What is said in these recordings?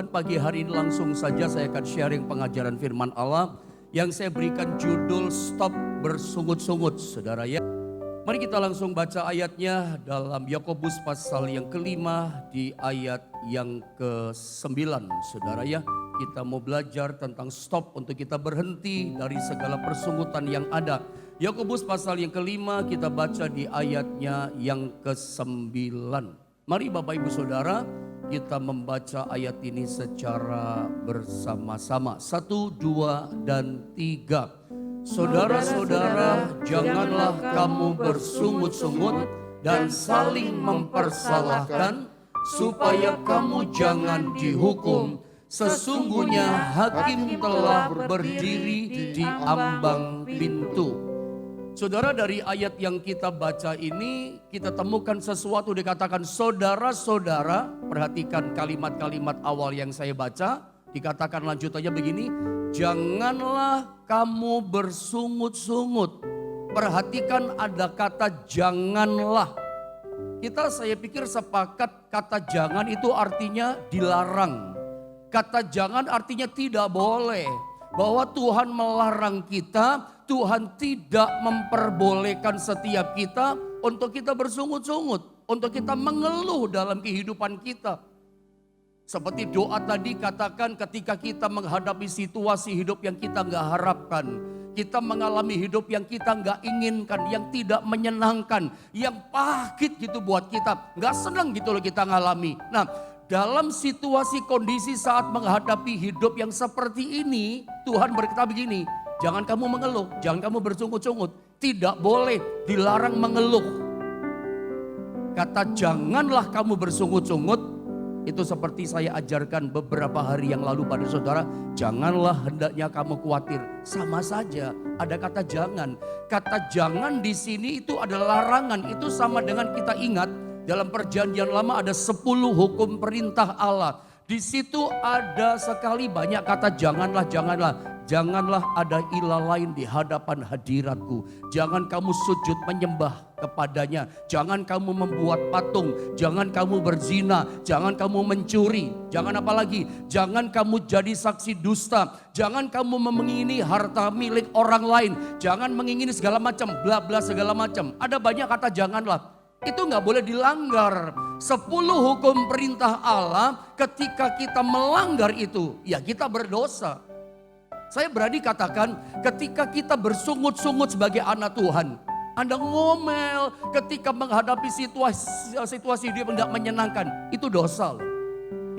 Tuhan, pagi hari ini langsung saja saya akan sharing pengajaran firman Allah yang saya berikan judul Stop Bersungut-sungut, saudara ya. Mari kita langsung baca ayatnya dalam Yakobus pasal yang kelima di ayat yang ke-9, saudara ya. Kita mau belajar tentang stop untuk kita berhenti dari segala persungutan yang ada. Yakobus pasal yang kelima kita baca di ayatnya yang ke-9. Mari Bapak Ibu Saudara, kita membaca ayat ini secara bersama-sama. 1, 2, dan 3. Saudara-saudara, janganlah kamu bersungut-sungut dan saling mempersalahkan, supaya kamu jangan dihukum. Sesungguhnya hakim telah berdiri di ambang pintu. Saudara, dari ayat yang kita baca ini kita temukan sesuatu dikatakan saudara-saudara. Perhatikan kalimat-kalimat awal yang saya baca. Dikatakan lanjutannya begini, janganlah kamu bersungut-sungut. Perhatikan ada kata janganlah. Saya pikir sepakat kata jangan itu artinya dilarang. Kata jangan artinya tidak boleh. Bahwa Tuhan melarang kita, Tuhan tidak memperbolehkan setiap kita untuk kita bersungut-sungut, untuk kita mengeluh dalam kehidupan kita. Seperti doa tadi katakan, ketika kita menghadapi situasi hidup yang kita nggak harapkan, kita mengalami hidup yang kita nggak inginkan, yang tidak menyenangkan, yang pahit gitu buat kita, nggak senang gitu loh kita ngalami. Nah, dalam situasi kondisi saat menghadapi hidup yang seperti ini, Tuhan berkata begini, jangan kamu mengeluh, jangan kamu bersungut-sungut. Tidak boleh, dilarang mengeluh. Kata janganlah kamu bersungut-sungut, itu seperti saya ajarkan beberapa hari yang lalu pada saudara. Janganlah hendaknya kamu khawatir. Sama saja, ada kata jangan. Kata jangan di sini itu adalah larangan. Itu sama dengan kita ingat, dalam perjanjian lama ada 10 hukum perintah Allah. Di situ ada sekali banyak kata janganlah, janganlah. Janganlah ada ilah lain di hadapan hadiratku. Jangan kamu sujud menyembah kepadanya. Jangan kamu membuat patung. Jangan kamu berzina. Jangan kamu mencuri. Jangan apa lagi? Jangan kamu jadi saksi dusta. Jangan kamu mengingini harta milik orang lain. Jangan mengingini segala macam, bla bla segala macam. Ada banyak kata janganlah. Itu nggak boleh dilanggar. 10 hukum perintah Allah, ketika kita melanggar itu, ya kita berdosa. Saya berani katakan, ketika kita bersungut-sungut sebagai anak Tuhan, Anda ngomel ketika menghadapi situasi hidup yang nggak menyenangkan, itu dosa loh.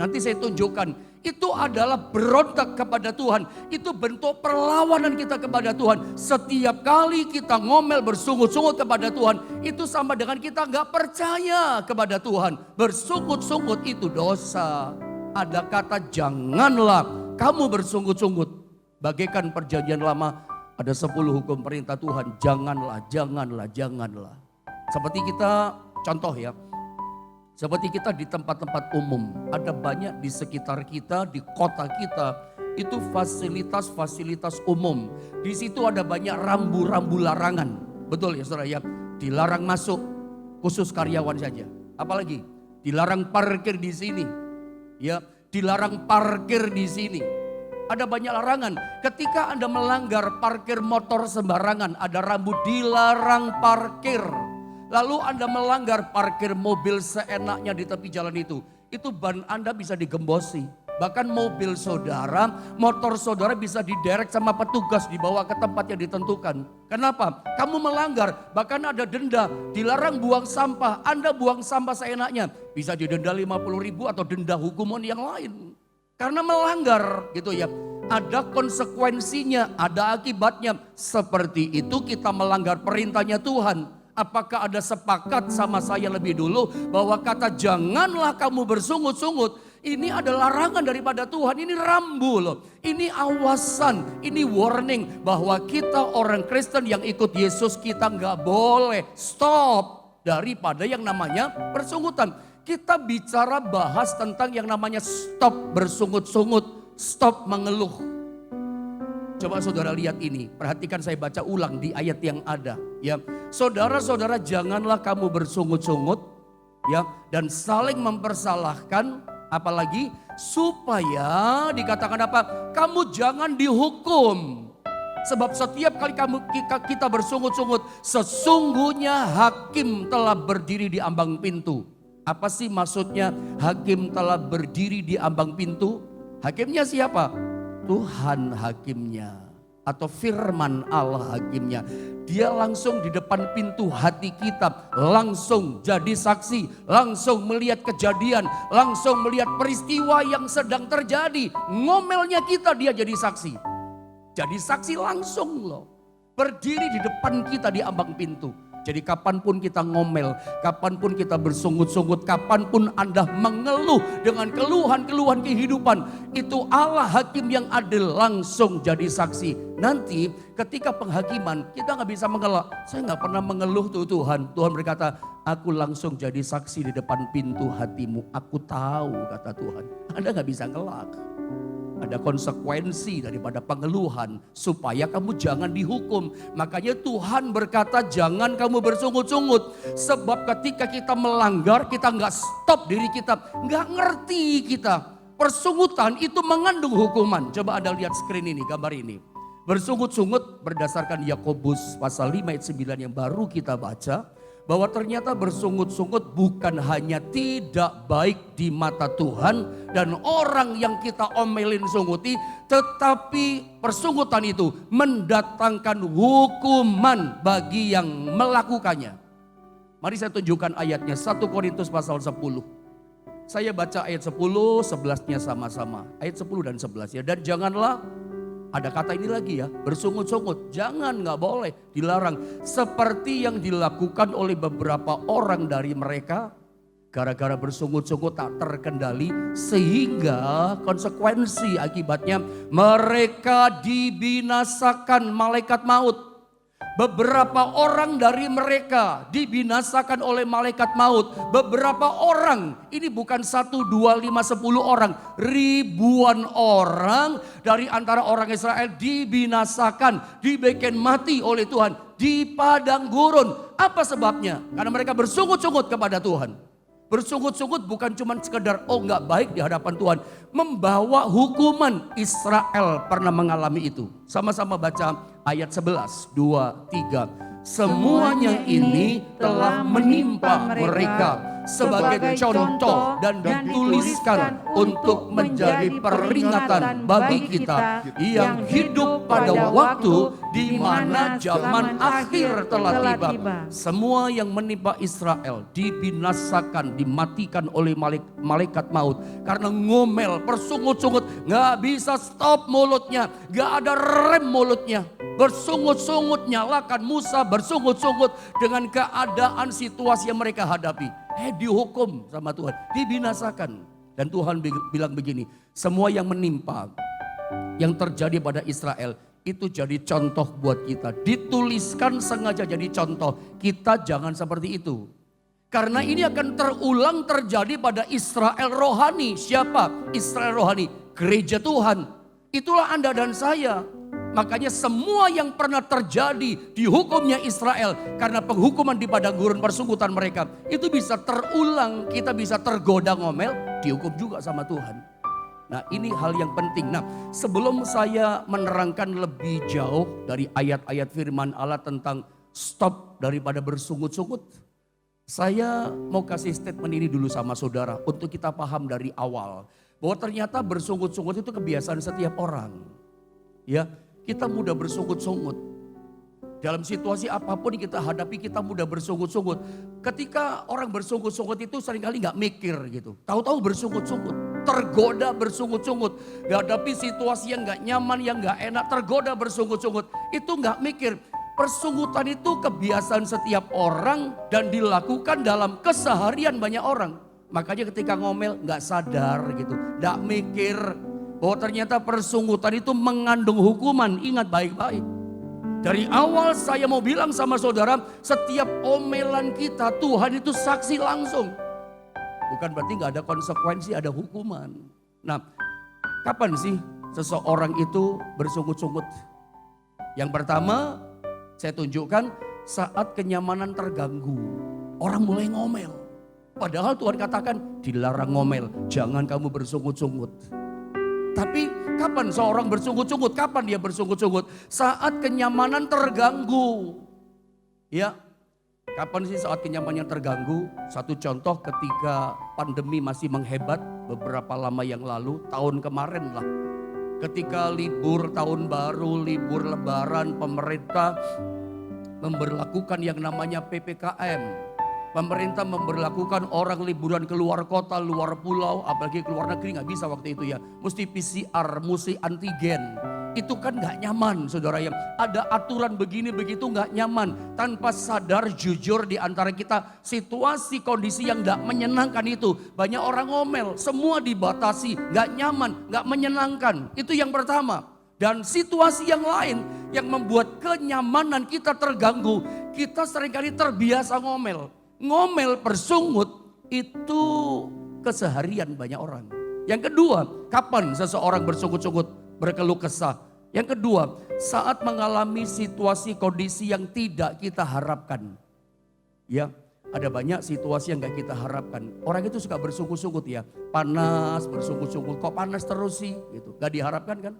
Nanti saya tunjukkan, itu adalah berontak kepada Tuhan. Itu bentuk perlawanan kita kepada Tuhan. Setiap kali kita ngomel bersungut-sungut kepada Tuhan, itu sama dengan kita nggak percaya kepada Tuhan. Bersungut-sungut itu dosa. Ada kata janganlah kamu bersungut-sungut. Bagaikan perjanjian lama ada 10 hukum perintah Tuhan. Janganlah, janganlah, janganlah. Seperti kita, contoh ya. Seperti kita di tempat-tempat umum, ada banyak di sekitar kita, di kota kita, itu fasilitas-fasilitas umum. Di situ ada banyak rambu-rambu larangan. Betul ya saudara ya, dilarang masuk khusus karyawan saja. Apalagi dilarang parkir di sini. Ya, dilarang parkir di sini. Ada banyak larangan. Ketika Anda melanggar parkir motor sembarangan, ada rambu dilarang parkir. Lalu Anda melanggar parkir mobil seenaknya di tepi jalan itu ban Anda bisa digembosi. Bahkan mobil saudara, motor saudara bisa diderek sama petugas dibawa ke tempat yang ditentukan. Kenapa? Kamu melanggar, bahkan ada denda. Dilarang buang sampah, Anda buang sampah seenaknya. Bisa didenda 50.000 atau denda hukuman yang lain. Karena melanggar gitu ya. Ada konsekuensinya, ada akibatnya. Seperti itu kita melanggar perintahnya Tuhan. Apakah ada sepakat sama saya lebih dulu bahwa kata janganlah kamu bersungut-sungut ini adalah larangan daripada Tuhan, ini rambu loh, ini awasan, ini warning bahwa kita orang Kristen yang ikut Yesus kita nggak boleh stop daripada yang namanya persungutan. Kita bicara bahas tentang yang namanya stop bersungut-sungut, stop mengeluh. Coba saudara lihat ini, perhatikan saya baca ulang di ayat yang ada. Ya, saudara-saudara janganlah kamu bersungut-sungut, ya, dan saling mempersalahkan. Apalagi supaya dikatakan apa? Kamu jangan dihukum. Sebab setiap kali kita bersungut-sungut, sesungguhnya hakim telah berdiri di ambang pintu. Apa sih maksudnya hakim telah berdiri di ambang pintu? Hakimnya siapa? Tuhan hakimnya. Atau firman Allah hakimnya. Dia langsung di depan pintu hati kita, langsung jadi saksi, langsung melihat kejadian, langsung melihat peristiwa yang sedang terjadi. Ngomelnya kita dia jadi saksi. Jadi saksi langsung loh. Berdiri di depan kita di ambang pintu. Jadi kapanpun kita ngomel, kapanpun kita bersungut-sungut, kapanpun Anda mengeluh dengan keluhan-keluhan kehidupan. Itu Allah hakim yang adil langsung jadi saksi. Nanti ketika penghakiman kita gak bisa mengelak. Saya gak pernah mengeluh tuh Tuhan. Tuhan berkata, aku langsung jadi saksi di depan pintu hatimu. Aku tahu kata Tuhan. Anda gak bisa ngelak. Ada konsekuensi daripada pengeluhan supaya kamu jangan dihukum. Makanya Tuhan berkata jangan kamu bersungut-sungut. Sebab ketika kita melanggar kita nggak stop diri kita. Nggak ngerti kita. Persungutan itu mengandung hukuman. Coba Anda lihat screen ini, gambar ini. Bersungut-sungut berdasarkan Yakobus pasal 5 ayat 9 yang baru kita baca. Bahwa ternyata bersungut-sungut bukan hanya tidak baik di mata Tuhan dan orang yang kita omelin sunguti, tetapi persungutan itu mendatangkan hukuman bagi yang melakukannya. Mari saya tunjukkan ayatnya, 1 Korintus pasal 10. Saya baca ayat 10, 11-nya sama-sama. Ayat 10 dan 11 ya. Dan janganlah, ada kata ini lagi ya, bersungut-sungut. Jangan, gak boleh, dilarang. Seperti yang dilakukan oleh beberapa orang dari mereka. Gara-gara bersungut-sungut tak terkendali. Sehingga konsekuensi akibatnya mereka dibinasakan malaikat maut. Beberapa orang dari mereka dibinasakan oleh malaikat maut. Beberapa orang, ini bukan 1, 2, 5, 10 orang. Ribuan orang dari antara orang Israel dibinasakan, dibikin mati oleh Tuhan di padang gurun. Apa sebabnya? Karena mereka bersungut-sungut kepada Tuhan. Bersungut-sungut bukan cuma sekedar nggak baik di hadapan Tuhan. Membawa hukuman. Israel pernah mengalami itu. Sama-sama baca ayat 11, 2, 3. Semuanya ini telah menimpa mereka sebagai contoh dan dituliskan untuk menjadi peringatan bagi kita yang hidup pada waktu di mana zaman akhir telah tiba. Semua yang menimpa Israel dibinasakan, dimatikan oleh malaikat maut karena ngomel, persungut-sungut, nggak bisa stop mulutnya, nggak ada rem mulutnya. Bersungut-sungut, nyalakan Musa bersungut-sungut dengan keadaan situasi yang mereka hadapi. Dihukum sama Tuhan, dibinasakan. Dan Tuhan bilang begini, semua yang menimpa, yang terjadi pada Israel, itu jadi contoh buat kita. Dituliskan sengaja jadi contoh, kita jangan seperti itu. Karena ini akan terulang terjadi pada Israel rohani. Siapa? Israel rohani, gereja Tuhan. Itulah Anda dan saya. Makanya semua yang pernah terjadi di hukumnya Israel karena penghukuman di padang gurun persunggutan mereka itu bisa terulang, kita bisa tergoda ngomel, dihukum juga sama Tuhan. Nah, ini hal yang penting. Nah, sebelum saya menerangkan lebih jauh dari ayat-ayat firman Allah tentang stop daripada bersungut-sungut, saya mau kasih statement ini dulu sama saudara untuk kita paham dari awal bahwa ternyata bersungut-sungut itu kebiasaan setiap orang. Ya. Kita mudah bersungut-sungut. Dalam situasi apapun yang kita hadapi kita mudah bersungut-sungut. Ketika orang bersungut-sungut itu seringkali gak mikir gitu. Tahu-tahu bersungut-sungut. Tergoda bersungut-sungut. Hadapi situasi yang gak nyaman, yang gak enak. Tergoda bersungut-sungut. Itu gak mikir. Persungutan itu kebiasaan setiap orang dan dilakukan dalam keseharian banyak orang. Makanya ketika ngomel gak sadar gitu. Gak mikir. Bahwa ternyata persungutan itu mengandung hukuman. Ingat baik-baik. Dari awal saya mau bilang sama saudara, setiap omelan kita Tuhan itu saksi langsung. Bukan berarti gak ada konsekuensi, ada hukuman. Nah, kapan sih seseorang itu bersungut-sungut? Yang pertama, saya tunjukkan saat kenyamanan terganggu. Orang mulai ngomel. Padahal Tuhan katakan dilarang ngomel, jangan kamu bersungut-sungut. Tapi kapan seorang bersungut-sungut? Kapan dia bersungut-sungut? Saat kenyamanan terganggu. Ya, kapan sih saat kenyamanan terganggu? Satu contoh ketika pandemi masih menghebat beberapa lama yang lalu, tahun kemarin lah. Ketika libur tahun baru, libur lebaran, pemerintah memberlakukan yang namanya PPKM. Pemerintah memberlakukan orang liburan keluar kota, luar pulau, apalagi keluar negeri nggak bisa waktu itu ya. Mesti PCR, mesti antigen. Itu kan nggak nyaman saudara ya. Ada aturan begini begitu nggak nyaman. Tanpa sadar jujur di antara kita situasi kondisi yang nggak menyenangkan itu. Banyak orang ngomel, semua dibatasi, nggak nyaman, nggak menyenangkan. Itu yang pertama. Dan situasi yang lain yang membuat kenyamanan kita terganggu. Kita seringkali terbiasa ngomel. Ngomel bersungut itu keseharian banyak orang. Yang kedua, kapan seseorang bersungut-sungut, berkeluh kesah? Yang kedua, saat mengalami situasi kondisi yang tidak kita harapkan. Ya, ada banyak situasi yang gak kita harapkan. Orang itu suka bersungut-sungut ya, panas, bersungut-sungut. Kok panas terus sih? Gitu. Gak diharapkan kan?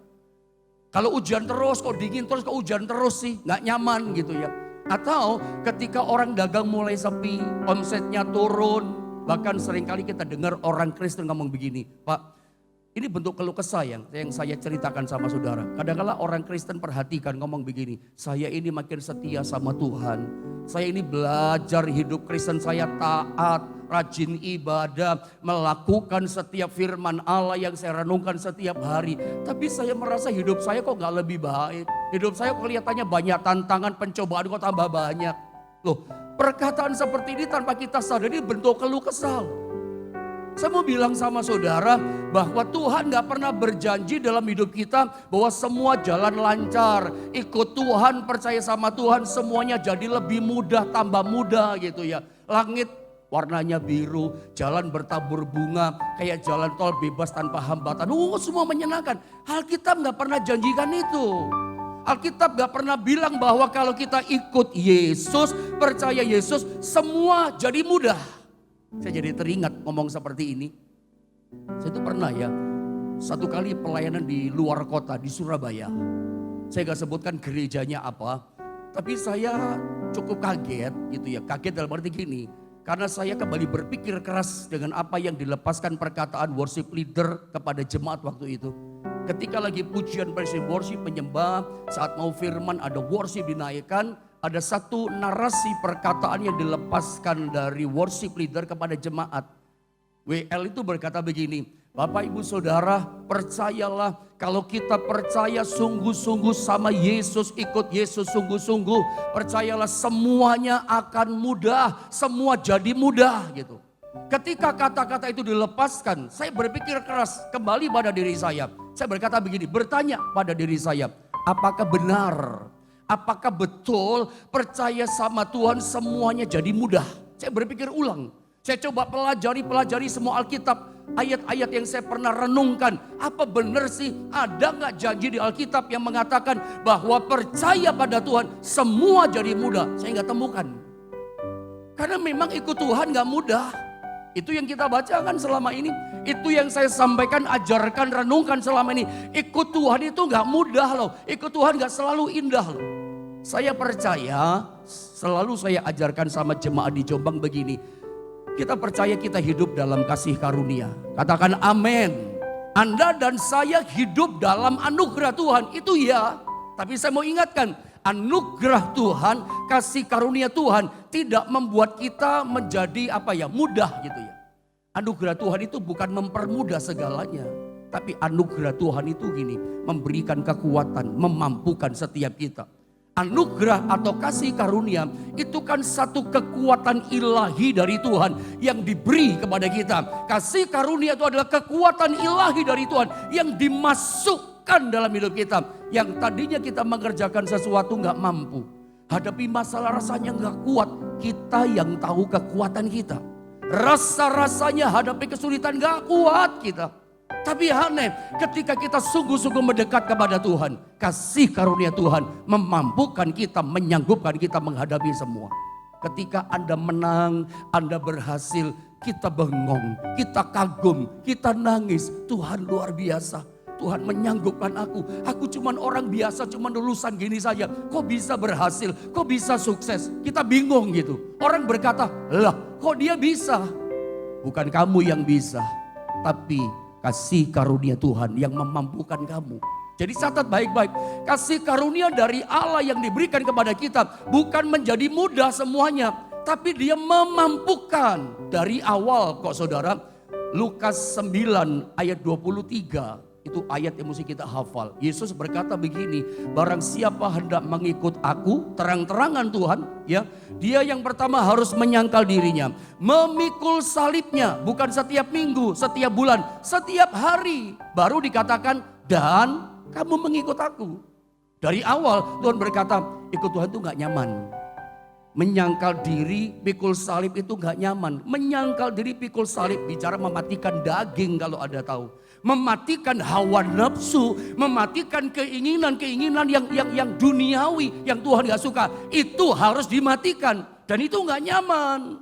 Kalau hujan terus, kok dingin terus, kok hujan terus sih? Gak nyaman gitu ya. Atau ketika orang dagang mulai sepi, omsetnya turun. Bahkan seringkali kita dengar orang Kristen ngomong begini, Pak, ini bentuk keluh kesah yang saya ceritakan sama saudara. Kadang-kala orang Kristen perhatikan ngomong begini, saya ini makin setia sama Tuhan. Saya ini belajar hidup Kristen, saya taat, rajin ibadah, melakukan setiap firman Allah yang saya renungkan setiap hari. Tapi saya merasa hidup saya kok gak lebih baik. Hidup saya kelihatannya banyak tantangan, pencobaan kok tambah banyak. Loh, perkataan seperti ini tanpa kita sadar ini bentuk keluh kesal. Saya mau bilang sama saudara bahwa Tuhan gak pernah berjanji dalam hidup kita bahwa semua jalan lancar. Ikut Tuhan, percaya sama Tuhan, semuanya jadi lebih mudah, tambah mudah gitu ya. Langit warnanya biru, jalan bertabur bunga, kayak jalan tol bebas tanpa hambatan. Semua menyenangkan. Alkitab gak pernah janjikan itu. Alkitab gak pernah bilang bahwa kalau kita ikut Yesus, percaya Yesus, semua jadi mudah. Saya jadi teringat ngomong seperti ini. Saya itu pernah ya, satu kali pelayanan di luar kota, di Surabaya. Saya gak sebutkan gerejanya apa, tapi saya cukup kaget gitu ya. Kaget dalam arti gini, karena saya kembali berpikir keras dengan apa yang dilepaskan perkataan worship leader kepada jemaat waktu itu. Ketika lagi pujian praise worship menyembah, saat mau firman ada worship dinaikkan, ada satu narasi perkataan yang dilepaskan dari worship leader kepada jemaat. WL itu berkata begini, Bapak Ibu Saudara percayalah kalau kita percaya sungguh-sungguh sama Yesus, ikut Yesus sungguh-sungguh, percayalah semuanya akan mudah, semua jadi mudah gitu. Ketika kata-kata itu dilepaskan, saya berpikir keras kembali pada diri saya. Saya berkata begini, bertanya pada diri saya, apakah benar? Apakah betul percaya sama Tuhan semuanya jadi mudah? Saya berpikir ulang. Saya coba pelajari semua Alkitab. Ayat-ayat yang saya pernah renungkan. Apa benar sih ada gak janji di Alkitab yang mengatakan bahwa percaya pada Tuhan semua jadi mudah? Saya gak temukan. Karena memang ikut Tuhan gak mudah. Itu yang kita baca kan selama ini. Itu yang saya sampaikan, ajarkan, renungkan selama ini. Ikut Tuhan itu gak mudah loh. Ikut Tuhan gak selalu indah loh. Saya percaya, selalu saya ajarkan sama jemaat di Jombang begini. Kita percaya kita hidup dalam kasih karunia. Katakan amin. Anda dan saya hidup dalam anugerah Tuhan, itu ya. Tapi saya mau ingatkan, anugerah Tuhan, kasih karunia Tuhan tidak membuat kita menjadi mudah gitu ya. Anugerah Tuhan itu bukan mempermudah segalanya. Tapi anugerah Tuhan itu gini, memberikan kekuatan, memampukan setiap kita. Anugerah atau kasih karunia itu kan satu kekuatan ilahi dari Tuhan yang diberi kepada kita. Kasih karunia itu adalah kekuatan ilahi dari Tuhan yang dimasukkan dalam hidup kita. Yang tadinya kita mengerjakan sesuatu gak mampu. Hadapi masalah rasanya gak kuat. Kita yang tahu kekuatan kita. Rasa-rasanya hadapi kesulitan gak kuat kita. Tapi aneh, ketika kita sungguh-sungguh mendekat kepada Tuhan, kasih karunia Tuhan memampukan kita, menyanggupkan kita menghadapi semua. Ketika Anda menang, Anda berhasil, kita bengong, kita kagum, kita nangis. Tuhan luar biasa. Tuhan menyanggupkan aku. Aku cuman orang biasa, cuman lulusan gini saja. Kok bisa berhasil? Kok bisa sukses? Kita bingung gitu. Orang berkata, lah kok dia bisa? Bukan kamu yang bisa, tapi kasih karunia Tuhan yang memampukan kamu. Jadi catat baik-baik, kasih karunia dari Allah yang diberikan kepada kita bukan menjadi mudah semuanya, tapi dia memampukan dari awal kok saudara. Lukas 9 ayat 23, itu ayat yang mesti kita hafal. Yesus berkata begini, barang siapa hendak mengikut aku, terang-terangan Tuhan, ya, dia yang pertama harus menyangkal dirinya, memikul salibnya, bukan setiap minggu, setiap bulan, setiap hari, baru dikatakan dan kamu mengikut aku. Dari awal Tuhan berkata, ikut Tuhan itu gak nyaman. Menyangkal diri, pikul salib itu gak nyaman. Menyangkal diri, pikul salib, bicara mematikan daging kalau ada tahu. Mematikan hawa nafsu, mematikan keinginan-keinginan yang duniawi, yang Tuhan gak suka. Itu harus dimatikan, dan itu gak nyaman.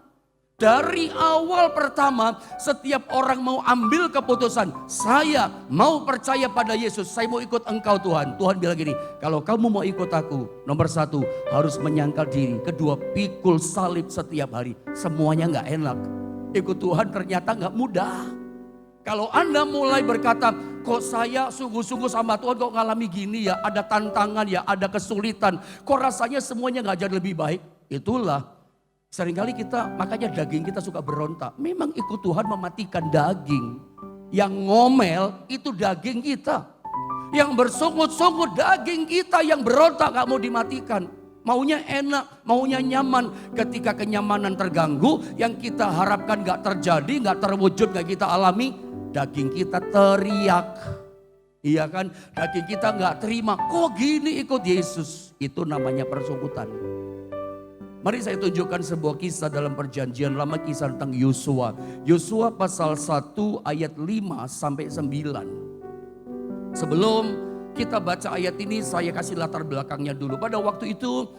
Dari awal pertama, setiap orang mau ambil keputusan, saya mau percaya pada Yesus, saya mau ikut engkau Tuhan. Tuhan bilang gini, kalau kamu mau ikut aku, nomor satu harus menyangkal diri. Kedua, pikul salib setiap hari. Semuanya gak enak. Ikut Tuhan ternyata gak mudah. Kalau Anda mulai berkata, kok saya sungguh-sungguh sama Tuhan kok ngalami gini ya, ada tantangan ya, ada kesulitan. Kok rasanya semuanya gak jadi lebih baik. Itulah. Seringkali kita, makanya daging kita suka berontak. Memang ikut Tuhan mematikan daging. Yang ngomel itu daging kita. Yang bersungut-sungut daging kita yang berontak gak mau dimatikan. Maunya enak, maunya nyaman. Ketika kenyamanan terganggu, yang kita harapkan gak terjadi, gak terwujud, gak kita alami, daging kita teriak. Iya kan, daging kita gak terima. Kok gini ikut Yesus? Itu namanya persungkutan. Mari saya tunjukkan sebuah kisah dalam perjanjian lama, kisah tentang Yosua. Yosua pasal 1 ayat 5 sampai 9. Sebelum kita baca ayat ini, saya kasih latar belakangnya dulu. Pada waktu itu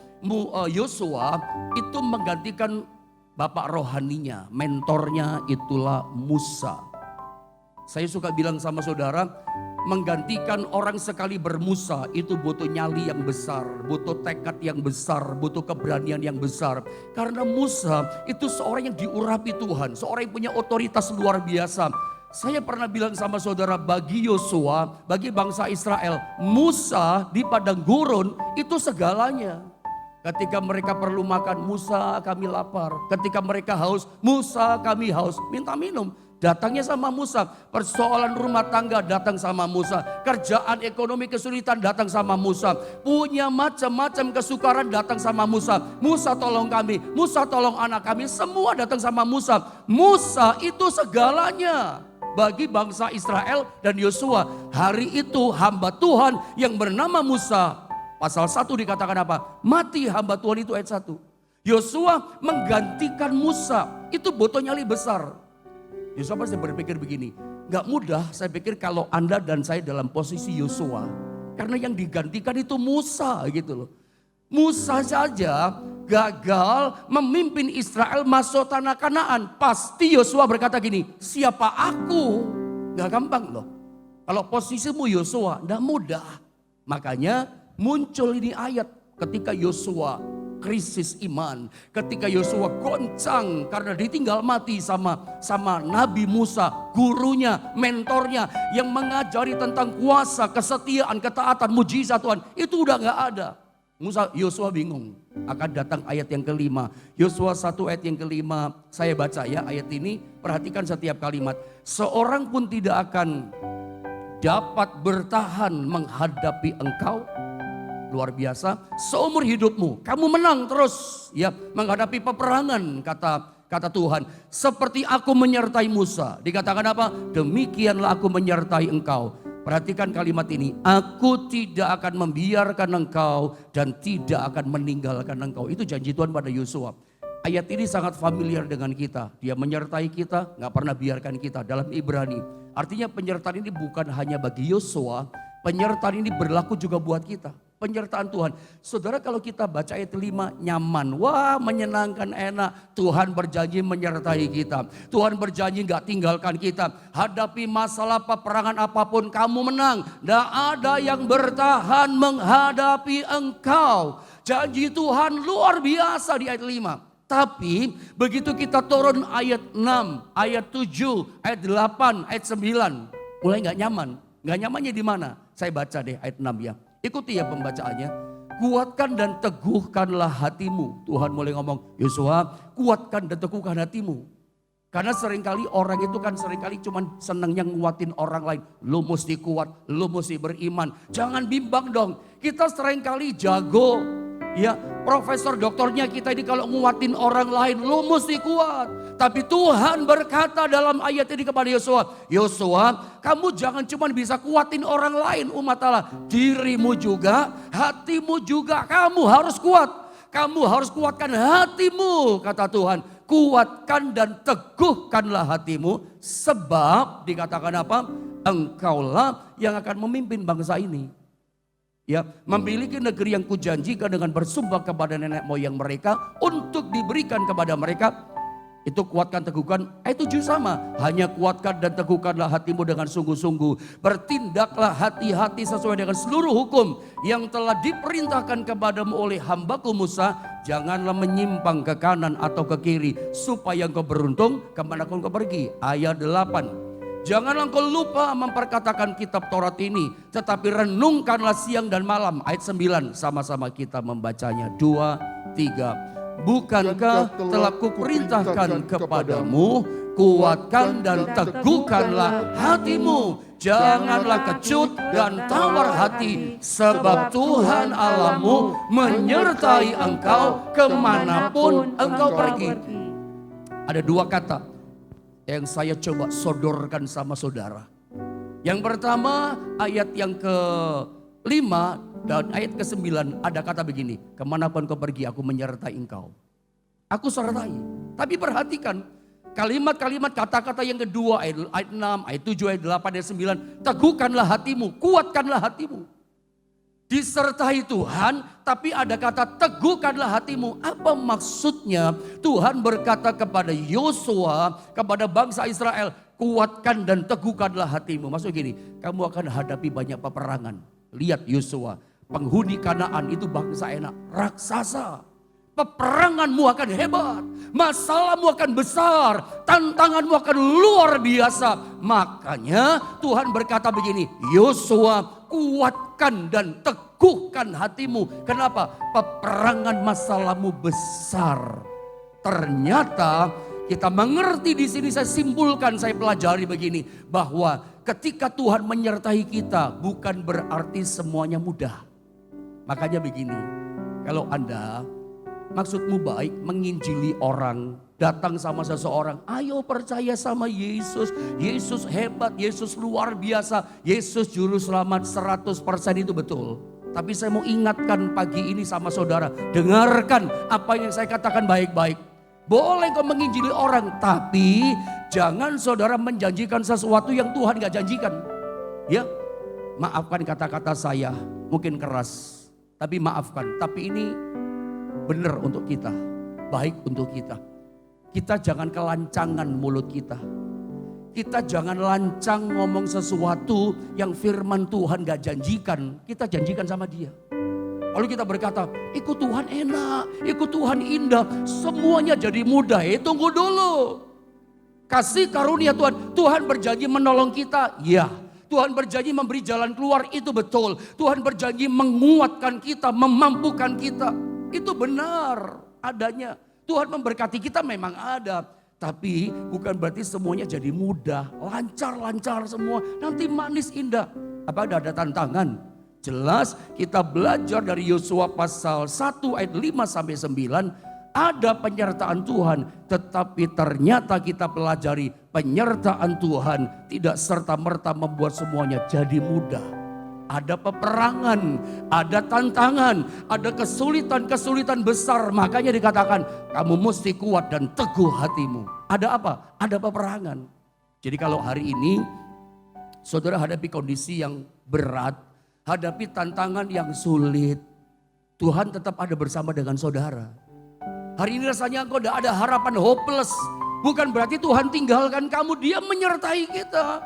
Yosua itu menggantikan bapak rohaninya, mentornya itulah Musa. Saya suka bilang sama saudara, menggantikan orang sekali bermusa itu butuh nyali yang besar, butuh tekad yang besar, butuh keberanian yang besar. Karena Musa itu seorang yang diurapi Tuhan, seorang yang punya otoritas luar biasa. Saya pernah bilang sama saudara, bagi Yosua, bagi bangsa Israel, Musa di padang gurun itu segalanya. Ketika mereka perlu makan, Musa kami lapar. Ketika mereka haus, Musa kami haus, minta minum. Datangnya sama Musa, persoalan rumah tangga datang sama Musa, kerjaan ekonomi kesulitan datang sama Musa, punya macam-macam kesukaran datang sama Musa. Musa tolong kami, Musa tolong anak kami, semua datang sama Musa. Musa itu segalanya bagi bangsa Israel dan Yosua. Hari itu hamba Tuhan yang bernama Musa, pasal 1 dikatakan apa? Mati hamba Tuhan itu ayat 1. Yosua menggantikan Musa, itu butuh nyali besar. Yosua pasti berpikir begini, gak mudah saya pikir kalau Anda dan saya dalam posisi Yosua. Karena yang digantikan itu Musa gitu loh. Musa saja gagal memimpin Israel masuk tanah Kanaan. Pasti Yosua berkata gini, siapa aku? Gak gampang loh. Kalau posisimu Yosua, gak mudah. Makanya muncul ini ayat ketika Yosua krisis iman, ketika Yosua goncang karena ditinggal mati sama Nabi Musa, gurunya, mentornya yang mengajari tentang kuasa, kesetiaan, ketaatan, mujizat Tuhan, itu udah gak ada. Yosua bingung, akan datang ayat yang kelima. Yosua 1 ayat yang kelima, saya baca ya ayat ini, perhatikan setiap kalimat. Seorang pun tidak akan dapat bertahan menghadapi engkau. Luar biasa, seumur hidupmu kamu menang terus ya menghadapi peperangan, kata Tuhan. Seperti aku menyertai Musa. Dikatakan apa? Demikianlah aku menyertai engkau. Perhatikan kalimat ini. Aku tidak akan membiarkan engkau dan tidak akan meninggalkan engkau. Itu janji Tuhan pada Yosua. Ayat ini sangat familiar dengan kita. Dia menyertai kita, gak pernah biarkan kita. Dalam Ibrani. Artinya penyertaan ini bukan hanya bagi Yosua. Penyertaan ini berlaku juga buat kita. penyertaan Tuhan. Saudara, kalau kita baca ayat 5, nyaman. Wah, menyenangkan, enak. Tuhan berjanji menyertai kita. Tuhan berjanji gak tinggalkan kita. Hadapi masalah peperangan apapun kamu menang. Gak ada yang bertahan menghadapi engkau. Janji Tuhan luar biasa di ayat 5. Tapi begitu kita turun ayat 6, ayat 7, ayat 8, ayat 9. Mulai gak nyaman. Gak nyamannya di mana? Saya baca deh ayat 6 ya. Ikuti ya pembacaannya. Kuatkan dan teguhkanlah hatimu. Tuhan mulai ngomong, Yosua, kuatkan dan teguhkan hatimu. Karena seringkali orang itu kan seringkali cuman senangnya nguatin orang lain. Lu mesti kuat, lu mesti beriman. Jangan bimbang dong. Kita seringkali jago. Ya, profesor doktornya kita ini kalau nguatin orang lain, lu mesti kuat. Tapi Tuhan berkata dalam ayat ini kepada Yosua, Yosua, kamu jangan cuma bisa kuatin orang lain umat Allah. Dirimu juga, hatimu juga kamu harus kuat. Kamu harus kuatkan hatimu, kata Tuhan. Kuatkan dan teguhkanlah hatimu. Sebab dikatakan apa? Engkaulah yang akan memimpin bangsa ini. Ya, memiliki negeri yang kujanjikan dengan bersumpah kepada nenek moyang mereka untuk diberikan kepada mereka. Itu kuatkan, teguhkan. Ayat 7 sama. Hanya kuatkan dan teguhkanlah hatimu dengan sungguh-sungguh. Bertindaklah hati-hati sesuai dengan seluruh hukum yang telah diperintahkan kepadamu oleh hambaku Musa. Janganlah menyimpang ke kanan atau ke kiri supaya engkau beruntung kemanapun engkau pergi. Ayat 8. Janganlah engkau lupa memperkatakan kitab Taurat ini, tetapi renungkanlah siang dan malam. Ayat 9 sama-sama kita membacanya. 2, 3. Bukankah telah kuperintahkan kepadamu, kuatkan dan teguhkanlah hatimu. Janganlah kecut dan tawar hati, sebab Tuhan Allahmu menyertai engkau kemanapun engkau pergi. Ada dua kata yang saya coba sodorkan sama saudara. Yang pertama ayat yang ke-5 dan ayat ke-9 ada kata begini. Kemanapun kau pergi aku menyertai engkau. Aku sertai. Tapi perhatikan kalimat-kalimat kata-kata yang kedua ayat 6, ayat 7, ayat 8, ayat 9. Teguhkanlah hatimu, kuatkanlah hatimu. Disertai Tuhan, tapi ada kata teguhkanlah hatimu. Apa maksudnya? Tuhan berkata kepada Yosua, kepada bangsa Israel, kuatkan dan teguhkanlah hatimu. Maksud gini, kamu akan hadapi banyak peperangan. Lihat Yosua, penghuni Kanaan itu bangsa enak, raksasa. Peperanganmu akan hebat, masalahmu akan besar, tantanganmu akan luar biasa. Makanya Tuhan berkata begini, Yosua, kuatkan dan teguhkan hatimu. Kenapa? Peperangan masalahmu besar. Ternyata kita mengerti di sini, saya simpulkan, saya pelajari begini, bahwa ketika Tuhan menyertai kita bukan berarti semuanya mudah. Makanya begini, kalau Anda maksudmu baik, menginjili orang, datang sama seseorang, ayo percaya sama Yesus. Yesus hebat, Yesus luar biasa, Yesus juru selamat 100% itu betul. Tapi saya mau ingatkan pagi ini sama saudara, dengarkan apa yang saya katakan baik-baik. Boleh kau menginjili orang, tapi jangan saudara menjanjikan sesuatu yang Tuhan gak janjikan. Ya, maafkan kata-kata saya, mungkin keras, tapi maafkan. Tapi ini benar untuk kita, baik untuk kita. Kita jangan kelancangan mulut kita. Kita jangan lancang ngomong sesuatu yang firman Tuhan gak janjikan. Kita janjikan sama dia. Lalu kita berkata, ikut Tuhan enak, ikut Tuhan indah, semuanya jadi mudah. Tunggu dulu. Kasih karunia Tuhan, Tuhan berjanji menolong kita, ya. Tuhan berjanji memberi jalan keluar, itu betul. Tuhan berjanji menguatkan kita, memampukan kita. Itu benar adanya. Tuhan memberkati kita memang ada. Tapi bukan berarti semuanya jadi mudah. Lancar-lancar semua. Nanti manis indah. Apa ada tantangan? Jelas kita belajar dari Yosua pasal 1 ayat 5 sampai 9. Ada penyertaan Tuhan. Tetapi ternyata kita pelajari penyertaan Tuhan tidak serta-merta membuat semuanya jadi mudah. Ada peperangan, ada tantangan, ada kesulitan-kesulitan besar. Makanya dikatakan kamu mesti kuat dan teguh hatimu. Ada apa? Ada peperangan. Jadi kalau hari ini saudara hadapi kondisi yang berat, hadapi tantangan yang sulit, Tuhan tetap ada bersama dengan saudara. Hari ini rasanya engkau tidak ada harapan, hopeless. Bukan berarti Tuhan tinggalkan kamu, Dia menyertai kita.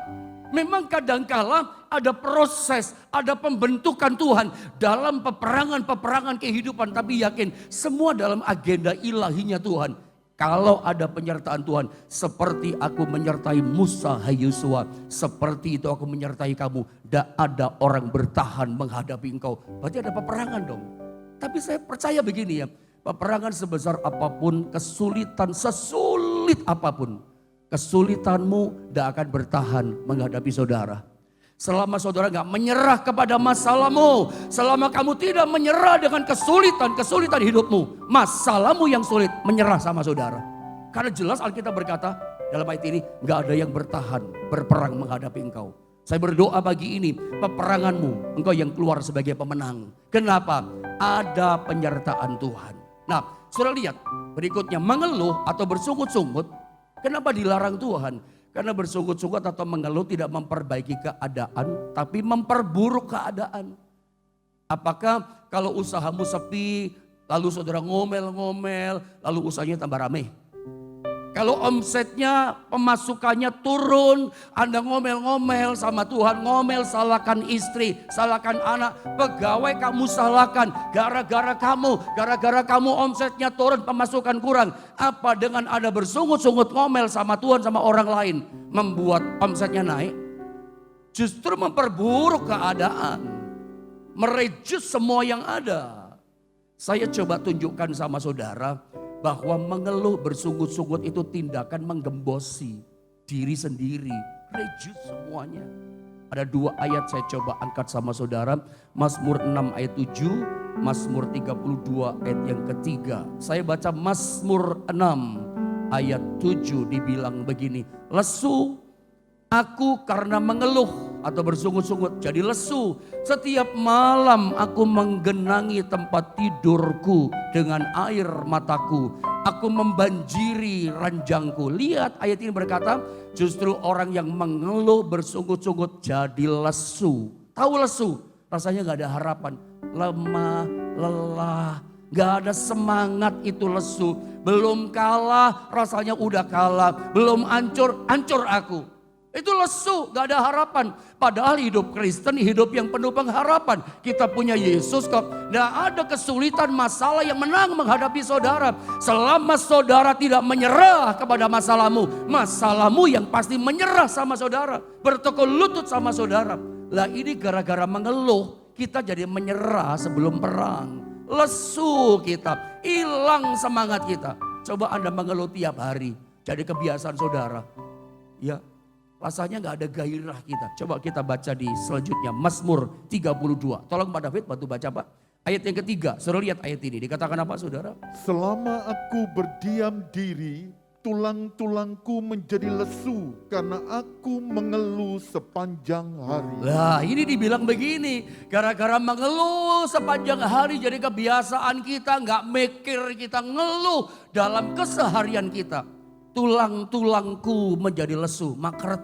Memang kadangkala ada proses, ada pembentukan Tuhan dalam peperangan-peperangan kehidupan. Tapi yakin semua dalam agenda ilahinya Tuhan. Kalau ada penyertaan Tuhan, seperti aku menyertai Musa, hai Yosua, seperti itu aku menyertai kamu. Tidak ada orang bertahan menghadapi engkau. Berarti ada peperangan dong. Tapi saya percaya begini ya, peperangan sebesar apapun, kesulitan sesulit apapun, kesulitanmu tidak akan bertahan menghadapi saudara. Selama saudara gak menyerah kepada masalahmu, selama kamu tidak menyerah dengan kesulitan hidupmu, masalahmu yang sulit menyerah sama saudara. Karena jelas Alkitab berkata dalam ayat ini, gak ada yang bertahan berperang menghadapi engkau. Saya berdoa pagi ini, peperanganmu engkau yang keluar sebagai pemenang. Kenapa? Ada penyertaan Tuhan. Nah, saudara lihat berikutnya, mengeluh atau bersungut-sungut. Kenapa dilarang Tuhan? Karena bersungut-sungut atau mengeluh tidak memperbaiki keadaan, tapi memperburuk keadaan. Apakah kalau usahamu sepi, lalu saudara ngomel-ngomel, lalu usahanya tambah rame? Kalau omsetnya, pemasukannya turun, Anda ngomel-ngomel sama Tuhan, ngomel salahkan istri, salahkan anak, pegawai kamu salahkan, gara-gara kamu omsetnya turun, pemasukan kurang. Apa dengan Anda bersungut-sungut ngomel sama Tuhan, sama orang lain, membuat omsetnya naik? Justru memperburuk keadaan, merejus semua yang ada. Saya coba tunjukkan sama saudara, bahwa mengeluh bersungut-sungut itu tindakan menggembosi diri sendiri. Rejus semuanya. Ada 2 ayat saya coba angkat sama saudara. Mazmur 6 ayat 7, Mazmur 32 ayat yang ketiga. Saya baca Mazmur 6 ayat 7 dibilang begini. Lesu aku karena mengeluh atau bersungut-sungut jadi lesu. Setiap malam aku menggenangi tempat tidurku dengan air mataku. Aku membanjiri ranjangku. Lihat ayat ini berkata, justru orang yang mengeluh bersungut-sungut jadi lesu. Tahu lesu? Rasanya gak ada harapan. Lemah, lelah, gak ada semangat, itu lesu. Belum kalah, rasanya udah kalah. Belum hancur, hancur aku. Itu lesu, gak ada harapan. Padahal hidup Kristen, hidup yang penuh pengharapan. Kita punya Yesus kok. Gak ada kesulitan, masalah yang menang menghadapi saudara. Selama saudara tidak menyerah kepada masalahmu, masalahmu yang pasti menyerah sama saudara. Bertekuk lutut sama saudara. Lah ini gara-gara mengeluh, kita jadi menyerah sebelum perang. Lesu kita, hilang semangat kita. Coba Anda mengeluh tiap hari, jadi kebiasaan saudara. Ya. Rasanya gak ada gairah kita. Coba kita baca di selanjutnya. Mazmur 32. Tolong Pak David bantu baca Pak. Ayat yang ketiga. Saudara lihat ayat ini. Dikatakan apa saudara? Selama aku berdiam diri, tulang-tulangku menjadi lesu karena aku mengeluh sepanjang hari. Lah ini dibilang begini. Gara-gara mengeluh sepanjang hari jadi kebiasaan kita. Gak mikir, kita ngeluh dalam keseharian kita. Tulang-tulangku menjadi lesu, maka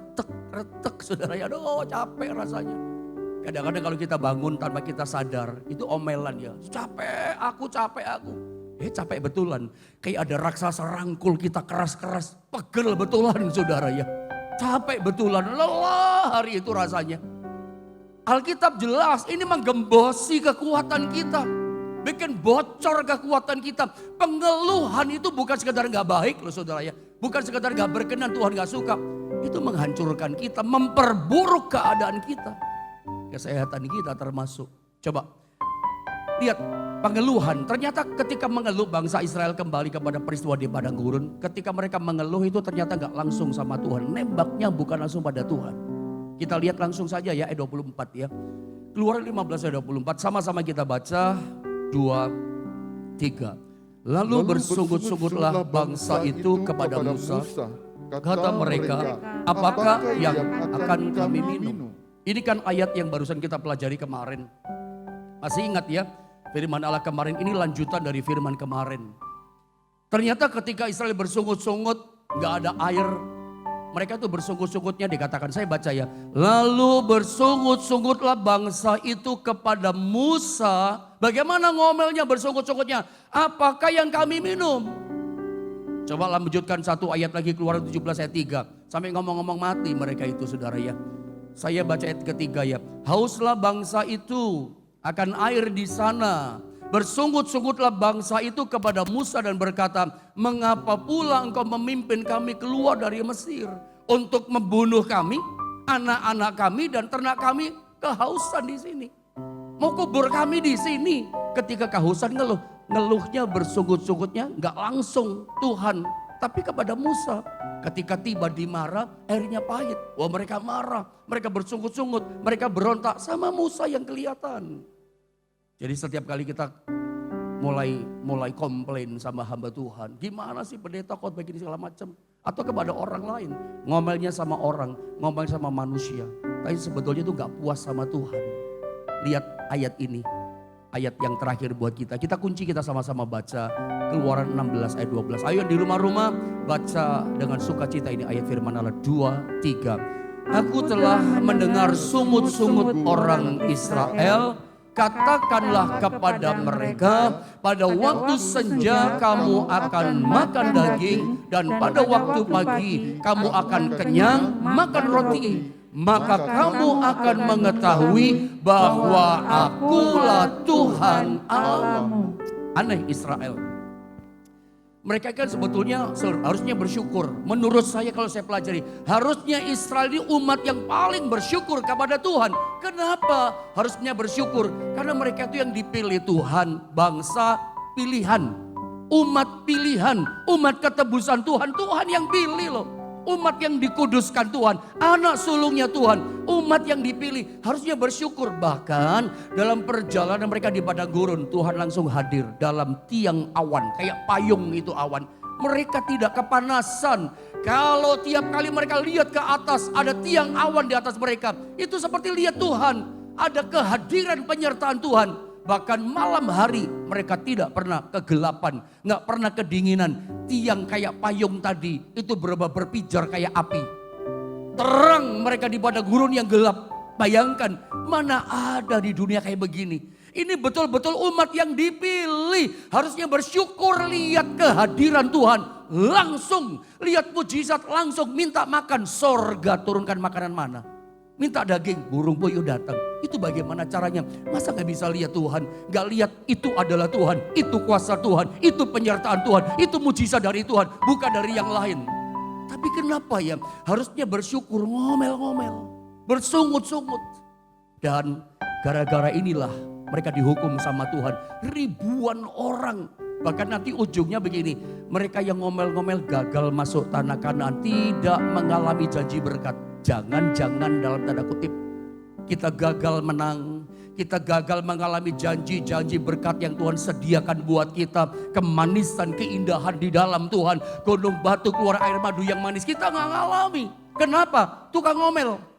retek saudara ya, aduh capek rasanya. Kadang-kadang kalau kita bangun tanpa kita sadar, itu omelan ya, capek aku. Capek betulan, kayak ada raksasa rangkul kita keras-keras, pegel betulan saudara ya. Capek betulan, lelah hari itu rasanya. Alkitab jelas ini menggembosi kekuatan kita. Bikin bocor kekuatan kita. Pengeluhan itu bukan sekedar gak baik loh saudara ya. Bukan sekedar gak berkenan, Tuhan gak suka. Itu menghancurkan kita, memperburuk keadaan kita. Kesehatan kita termasuk. Coba lihat pengeluhan. Ternyata ketika mengeluh bangsa Israel kembali kepada peristiwa di padang gurun. Ketika mereka mengeluh itu ternyata gak langsung sama Tuhan. Nembaknya bukan langsung pada Tuhan. Kita lihat langsung saja ya ayat 24 ya. Keluaran 15 ayat 24 sama-sama kita baca. 2, 3. Lalu bersungut-sungutlah bangsa itu kepada Musa. Kata mereka, apakah yang akan kami minum? Ini kan ayat yang barusan kita pelajari kemarin. Masih ingat ya, firman Allah kemarin ini lanjutan dari firman kemarin. Ternyata ketika Israel bersungut-sungut, gak ada air, Mereka itu bersungut-sungutnya dikatakan, saya baca ya. Lalu bersungut-sungutlah bangsa itu kepada Musa. Bagaimana ngomelnya bersungut-sungutnya? Apakah yang kami minum? Coba lanjutkan satu ayat lagi, Keluaran 17 ayat 3. Sampai ngomong-ngomong mati mereka itu saudara ya. Saya baca ayat ketiga ya. Hauslah bangsa itu akan air di sana. Bersungut-sungutlah bangsa itu kepada Musa dan berkata, mengapa pula engkau memimpin kami keluar dari Mesir untuk membunuh kami, anak-anak kami dan ternak kami kehausan di sini. Mau kubur kami di sini. Ketika kehausan ngeluhnya bersungut-sungutnya nggak langsung Tuhan, tapi kepada Musa. Ketika tiba di Mara, airnya pahit. Wah, mereka marah, mereka bersungut-sungut, mereka berontak sama Musa yang kelihatan. Jadi setiap kali kita mulai komplain sama hamba Tuhan, gimana sih pendeta khotbah begini segala macam, atau kepada orang lain, ngomelnya sama orang, ngomel sama manusia, tapi sebetulnya itu nggak puas sama Tuhan. Lihat ayat ini, ayat yang terakhir buat kita. Kita kunci, kita sama-sama baca Keluaran 16 ayat 12. Ayo di rumah-rumah baca dengan sukacita ini ayat firman Allah 2, 3. Aku telah mendengar sungut-sungut orang Israel. Katakanlah kepada mereka, pada waktu senja kamu akan makan daging, dan pada waktu pagi kamu akan kenyang makan roti. Maka kamu akan mengetahui bahwa akulah Tuhan Allahmu. Aneh Israel. Mereka kan sebetulnya harusnya bersyukur. Menurut saya kalau saya pelajari, harusnya Israel ini umat yang paling bersyukur kepada Tuhan. Kenapa harusnya bersyukur? Karena mereka itu yang dipilih Tuhan, bangsa pilihan, umat pilihan, umat ketebusan Tuhan. Tuhan yang pilih loh. Umat yang dikuduskan Tuhan, anak sulungnya Tuhan, umat yang dipilih harusnya bersyukur. Bahkan dalam perjalanan mereka di padang gurun, Tuhan langsung hadir dalam tiang awan, kayak payung itu awan. Mereka tidak kepanasan. Kalau tiap kali mereka lihat ke atas ada tiang awan di atas mereka, itu seperti lihat Tuhan, ada kehadiran penyertaan Tuhan. Bahkan malam hari mereka tidak pernah kegelapan, nggak pernah kedinginan. Tiang kayak payung tadi itu berpijar kayak api. Terang mereka di padang gurun yang gelap. Bayangkan, mana ada di dunia kayak begini. Ini betul-betul umat yang dipilih. Harusnya bersyukur lihat kehadiran Tuhan. Langsung lihat mujizat, langsung minta makan. Sorga turunkan makanan mana? Minta daging, burung puyuh datang. Itu bagaimana caranya? Masa gak bisa lihat Tuhan? Gak lihat itu adalah Tuhan, itu kuasa Tuhan, itu penyertaan Tuhan, itu mujizat dari Tuhan, bukan dari yang lain. Tapi kenapa ya? Harusnya bersyukur, ngomel-ngomel, bersungut-sungut. Dan gara-gara inilah mereka dihukum sama Tuhan. Ribuan orang. Bahkan nanti ujungnya begini, mereka yang ngomel-ngomel gagal masuk tanah Kanaan, tidak mengalami janji berkat. Jangan-jangan dalam tanda kutip kita gagal menang, kita gagal mengalami janji-janji berkat yang Tuhan sediakan buat kita. Kemanisan, keindahan di dalam Tuhan, gunung batu keluar air madu yang manis, kita gak ngalami. Kenapa? Tukang ngomel.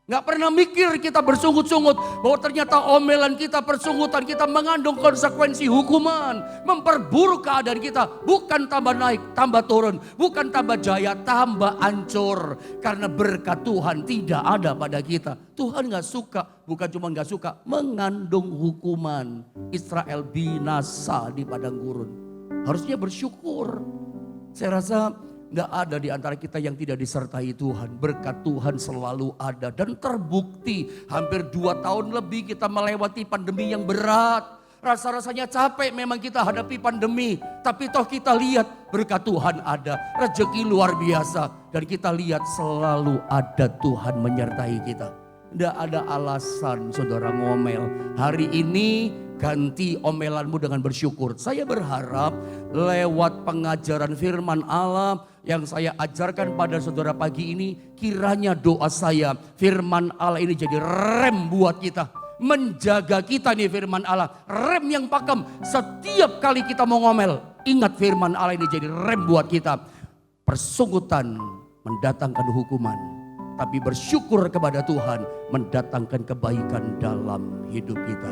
Gak pernah mikir kita bersungut-sungut bahwa ternyata omelan kita, persungutan kita mengandung konsekuensi hukuman. Memperburuk keadaan kita, bukan tambah naik, tambah turun. Bukan tambah jaya, tambah hancur. Karena berkat Tuhan tidak ada pada kita. Tuhan gak suka, bukan cuma gak suka, mengandung hukuman. Israel binasa di padang gurun. Harusnya bersyukur. Saya rasa gak ada di antara kita yang tidak disertai Tuhan. Berkat Tuhan selalu ada dan terbukti. Hampir 2 tahun lebih kita melewati pandemi yang berat. Rasa-rasanya capek memang kita hadapi pandemi. Tapi toh kita lihat berkat Tuhan ada. Rezeki luar biasa. Dan kita lihat selalu ada Tuhan menyertai kita. Tidak ada alasan saudara ngomel. Hari ini ganti omelanmu dengan bersyukur. Saya berharap lewat pengajaran firman Allah yang saya ajarkan pada saudara pagi ini, kiranya doa saya firman Allah ini jadi rem buat kita. Menjaga kita nih firman Allah, rem yang pakem. Setiap kali kita mau ngomel, ingat firman Allah ini jadi rem buat kita. Persungutan mendatangkan hukuman, tapi bersyukur kepada Tuhan mendatangkan kebaikan dalam hidup kita.